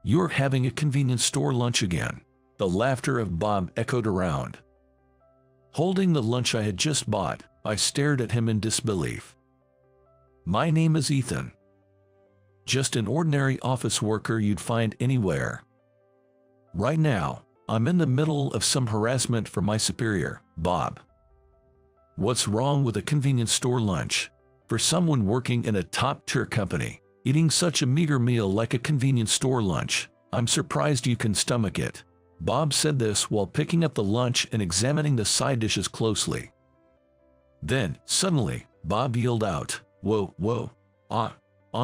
You're having a convenience store lunch again." The laughter of Bob echoed around. Holding the lunch I had just bought, I stared at him in disbelief. "My name is Ethan. Just an ordinary office worker you'd find anywhere. Right now, I'm in the middle of some harassment from my superior, Bob. What's wrong with a convenience store lunch? For someone working in a top-tier company, eating such a meager meal like a convenience store lunch, I'm surprised you can stomach it." Bob said this while picking up the lunch and examining the side dishes closely. Then, suddenly, Bob yelled out, Whoa,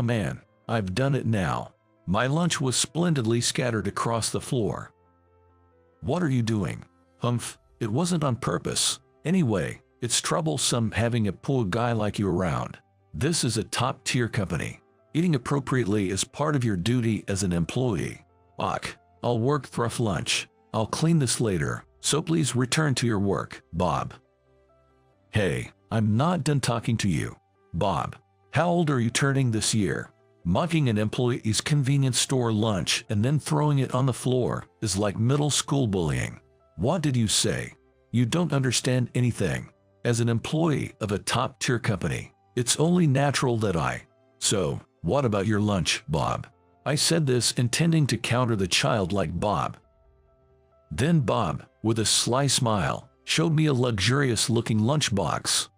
man, I've done it now." My lunch was splendidly scattered across the floor. "What are you doing?" "Humph, it wasn't on purpose. Anyway, it's troublesome having a poor guy like you around. This is a top-tier company. Eating appropriately is part of your duty as an employee." "Ach, I'll work through lunch. I'll clean this later, so please return to your work, Bob." "Hey, I'm not done talking to you. Bob, how old are you turning this year? Mocking an employee's convenience store lunch and then throwing it on the floor is like middle school bullying. What did you say? You don't understand anything. As an employee of a top-tier company, it's only natural that So, what about your lunch, Bob?" I said this intending to counter the childlike Bob. Then Bob, with a sly smile, showed me a luxurious-looking lunchbox.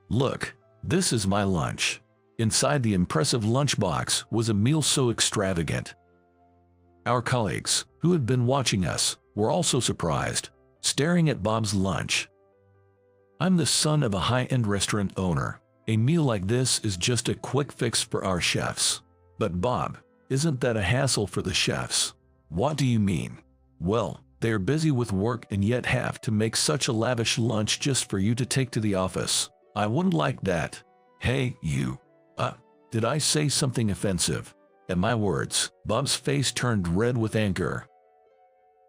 "Look, this is my lunch." Inside the impressive lunchbox was a meal so extravagant. Our colleagues, who had been watching us, were also surprised, staring at Bob's lunch. I'm the son of a high-end restaurant owner. A meal like this is just a quick fix for our chefs. "But Bob, isn't that a hassle for the chefs?" "What do you mean?" "Well, they're busy with work and yet have to make such a lavish lunch just for you to take to the office. I wouldn't like that." "Hey, you. Did I say something offensive?" At my words, Bob's face turned red with anger.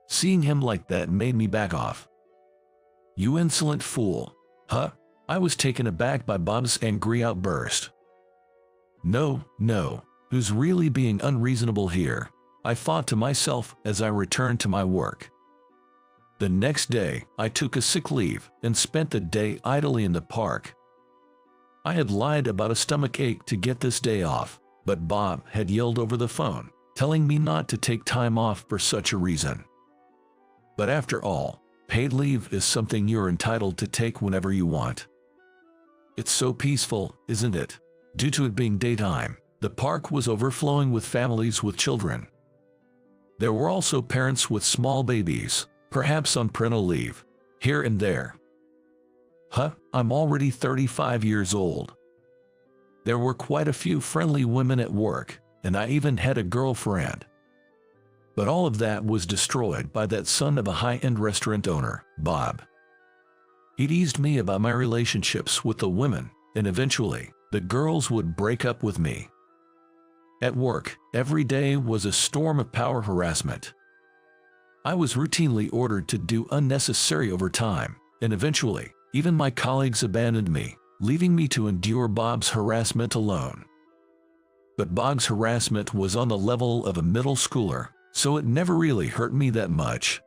Seeing him like that made me back off. "You insolent fool." "Huh?" I was taken aback by Bob's angry outburst. No, who's really being unreasonable here?" I thought to myself as I returned to my work. The next day, I took a sick leave and spent the day idly in the park. I had lied about a stomach ache to get this day off, but Bob had yelled over the phone, telling me not to take time off for such a reason. But after all, paid leave is something you're entitled to take whenever you want. It's so peaceful, isn't it? Due to it being daytime, the park was overflowing with families with children. There were also parents with small babies, perhaps on parental leave, here and there. I'm already 35 years old. There were quite a few friendly women at work, and I even had a girlfriend. But all of that was destroyed by that son of a high-end restaurant owner, Bob. He teased me about my relationships with the women, and eventually, the girls would break up with me. At work, every day was a storm of power harassment. I was routinely ordered to do unnecessary overtime, and eventually, even my colleagues abandoned me, leaving me to endure Bob's harassment alone. But Bob's harassment was on the level of a middle schooler, so it never really hurt me that much.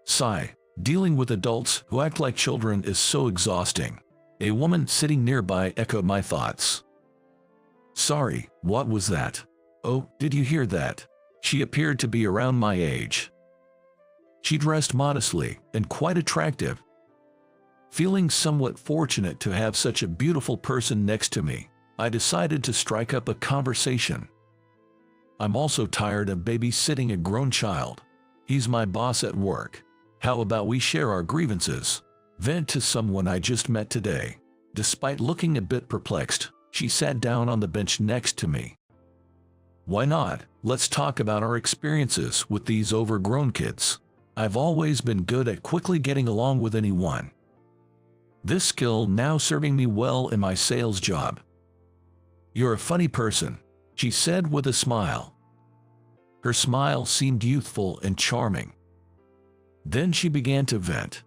Sigh, dealing with adults who act like children is so exhausting. A woman sitting nearby echoed my thoughts. "Sorry, what was that?" "Oh, did you hear that?" She appeared to be around my age. She dressed modestly and quite attractive. Feeling somewhat fortunate to have such a beautiful person next to me, I decided to strike up a conversation. "I'm also tired of babysitting a grown child. He's my boss at work. How about we share our grievances?" Vent to someone I just met today. Despite looking a bit perplexed, she sat down on the bench next to me. "Why not? Let's talk about our experiences with these overgrown kids. I've always been good at quickly getting along with anyone. This skill now serving me well in my sales job." "You're a funny person," she said with a smile. Her smile seemed youthful and charming. Then she began to vent.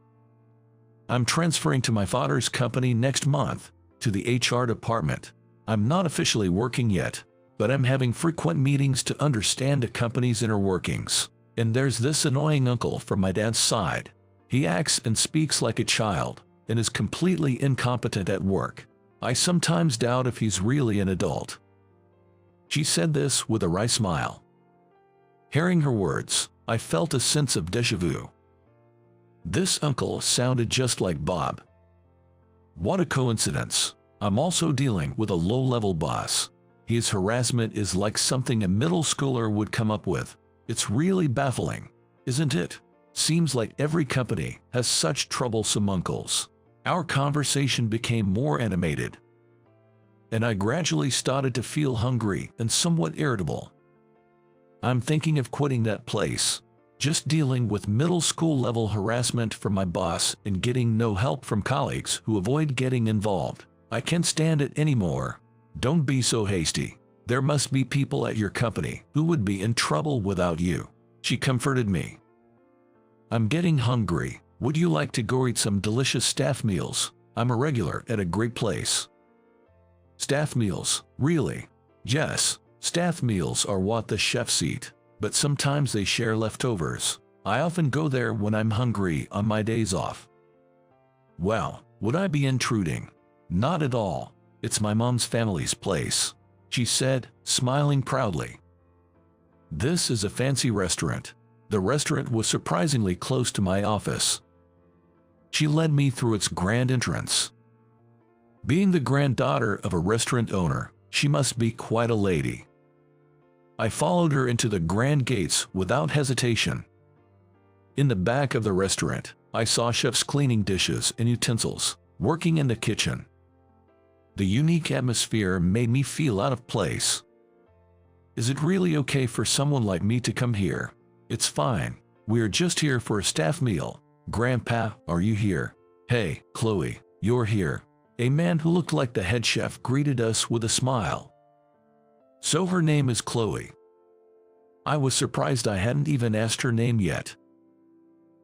"I'm transferring to my father's company next month, to the HR department. I'm not officially working yet, but I'm having frequent meetings to understand a company's inner workings. And there's this annoying uncle from my dad's side. He acts and speaks like a child, and is completely incompetent at work. I sometimes doubt if he's really an adult." She said this with a wry smile. Hearing her words, I felt a sense of déjà vu. This uncle sounded just like Bob. What a coincidence. I'm also dealing with a low-level boss. His harassment is like something a middle schooler would come up with. It's really baffling, isn't it? Seems like every company has such troublesome uncles. Our conversation became more animated, and I gradually started to feel hungry and somewhat irritable. I'm thinking of quitting that place. Just dealing with middle school level harassment from my boss and getting no help from colleagues who avoid getting involved. I can't stand it anymore. Don't be so hasty. There must be people at your company who would be in trouble without you. She comforted me. I'm getting hungry. Would you like to go eat some delicious staff meals? I'm a regular at a great place. Staff meals, really? Yes, staff meals are what the chefs eat, but sometimes they share leftovers. I often go there when I'm hungry on my days off. Well, would I be intruding? Not at all. It's my mom's family's place, she said, smiling proudly. This is a fancy restaurant. The restaurant was surprisingly close to my office. She led me through its grand entrance. Being the granddaughter of a restaurant owner, she must be quite a lady. I followed her into the grand gates without hesitation. In the back of the restaurant, I saw chefs cleaning dishes and utensils, working in the kitchen. The unique atmosphere made me feel out of place. Is it really okay for someone like me to come here? It's fine. We're just here for a staff meal. Grandpa, are you here? Hey, Chloe, you're here. A man who looked like the head chef greeted us with a smile. So her name is Chloe. I was surprised I hadn't even asked her name yet.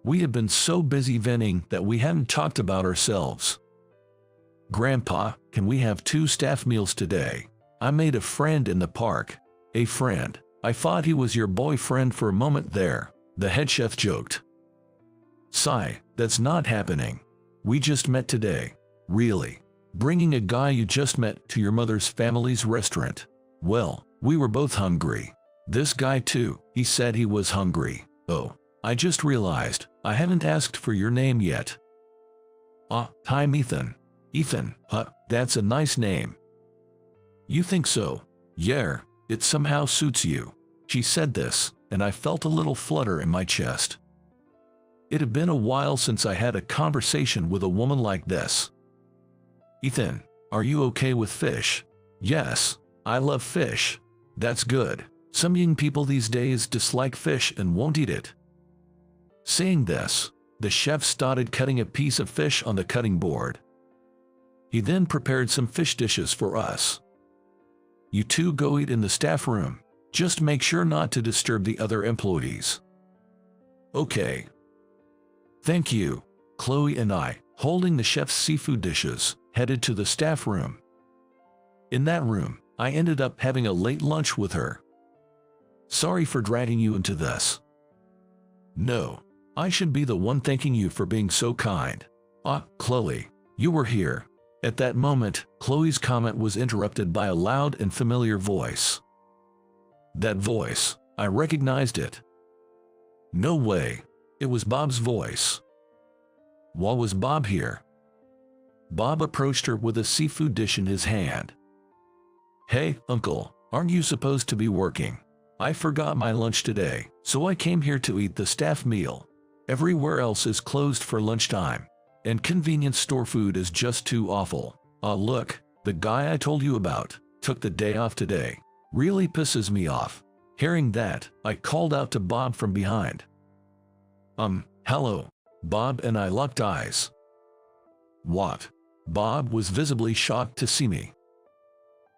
We had been so busy venting that we hadn't talked about ourselves. Grandpa, can we have 2 staff meals today? I made a friend in the park. A friend. I thought he was your boyfriend for a moment there, the head chef joked. Sigh, that's not happening. We just met today. Really? Bringing a guy you just met to your mother's family's restaurant? Well, we were both hungry. This guy too, he said he was hungry. Oh, I just realized, I haven't asked for your name yet. I'm Ethan. Ethan, that's a nice name. You think so? Yeah, it somehow suits you. She said this, and I felt a little flutter in my chest. It had been a while since I had a conversation with a woman like this. Ethan, are you okay with fish? Yes, I love fish. That's good. Some young people these days dislike fish and won't eat it. Saying this, the chef started cutting a piece of fish on the cutting board. He then prepared some fish dishes for us. You 2 go eat in the staff room. Just make sure not to disturb the other employees. Okay. Thank you. Chloe and I, holding the chef's seafood dishes, headed to the staff room. In that room, I ended up having a late lunch with her. Sorry for dragging you into this. No, I should be the one thanking you for being so kind. Chloe, you were here. At that moment, Chloe's comment was interrupted by a loud and familiar voice. That voice, I recognized it. No way, it was Bob's voice. Why was Bob here? Bob approached her with a seafood dish in his hand. Hey, Uncle, aren't you supposed to be working? I forgot my lunch today, so I came here to eat the staff meal. Everywhere else is closed for lunchtime, and convenience store food is just too awful. Look, the guy I told you about took the day off today. Really pisses me off. Hearing that, I called out to Bob from behind. Hello. Bob and I locked eyes. What? Bob was visibly shocked to see me.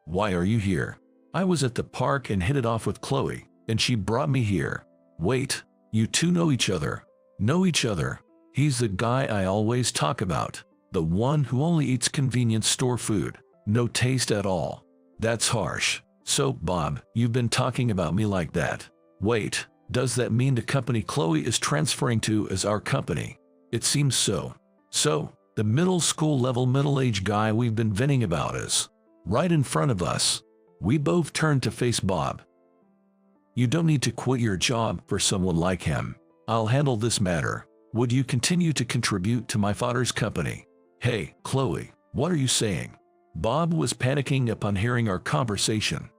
Why are you here? I was at the park and hit it off with Chloe, and she brought me here. Wait, you 2 know each other? Know each other? He's the guy I always talk about. The one who only eats convenience store food. No taste at all. That's harsh. So, Bob, you've been talking about me like that. Wait, does that mean the company Chloe is transferring to is our company? It seems so. So, the middle school level middle-aged guy we've been venting about is right in front of us. We both turned to face Bob. You don't need to quit your job for someone like him. I'll handle this matter. Would you continue to contribute to my father's company? Hey, Chloe, what are you saying? Bob was panicking upon hearing our conversation.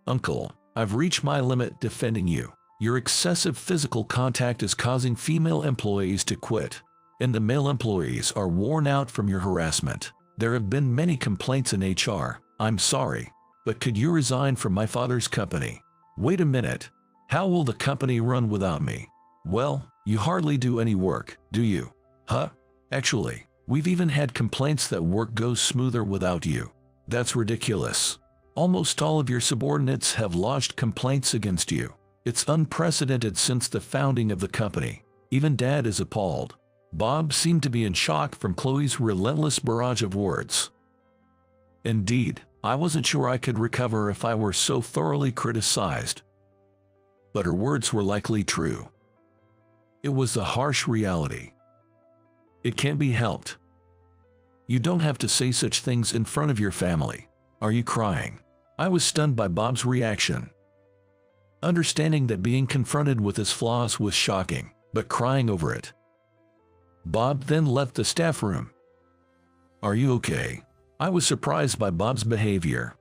Uncle, I've reached my limit defending you. Your excessive physical contact is causing female employees to quit, and the male employees are worn out from your harassment. There have been many complaints in HR. I'm sorry, but could you resign from my father's company? Wait a minute. How will the company run without me? Well, you hardly do any work, do you? Huh? Actually, we've even had complaints that work goes smoother without you. That's ridiculous. Almost all of your subordinates have lodged complaints against you. It's unprecedented since the founding of the company. Even Dad is appalled. Bob seemed to be in shock from Chloe's relentless barrage of words. Indeed, I wasn't sure I could recover if I were so thoroughly criticized. But her words were likely true. It was the harsh reality. It can't be helped. You don't have to say such things in front of your family. Are you crying? I was stunned by Bob's reaction. Understanding that being confronted with his flaws was shocking, but crying over it. Bob then left the staff room. Are you okay? I was surprised by Bob's behavior.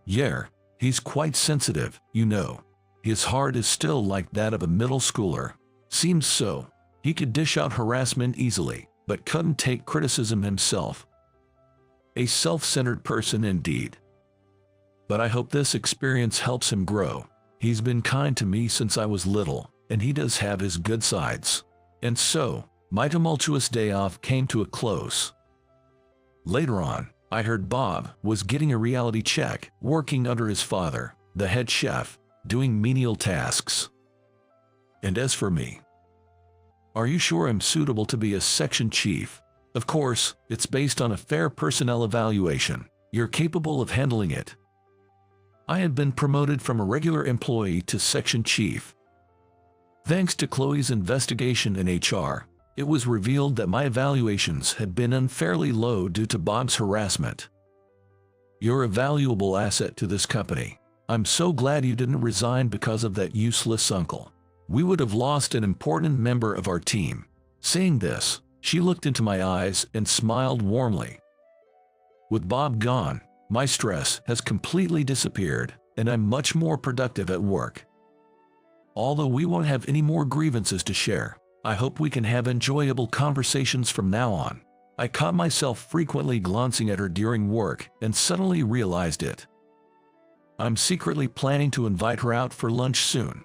Yeah, he's quite sensitive, you know. His heart is still like that of a middle schooler. Seems so. He could dish out harassment easily, but couldn't take criticism himself. A self-centered person indeed. But I hope this experience helps him grow. He's been kind to me since I was little, and he does have his good sides. And so, my tumultuous day off came to a close. Later on, I heard Bob was getting a reality check, working under his father, the head chef, doing menial tasks. And as for me, are you sure I'm suitable to be a section chief? Of course, it's based on a fair personnel evaluation. You're capable of handling it. I had been promoted from a regular employee to section chief. Thanks to Chloe's investigation in HR, it was revealed that my evaluations had been unfairly low due to Bob's harassment. You're a valuable asset to this company. I'm so glad you didn't resign because of that useless uncle. We would have lost an important member of our team. Saying this, she looked into my eyes and smiled warmly. With Bob gone, my stress has completely disappeared, and I'm much more productive at work. Although we won't have any more grievances to share, I hope we can have enjoyable conversations from now on. I caught myself frequently glancing at her during work and suddenly realized it. I'm secretly planning to invite her out for lunch soon.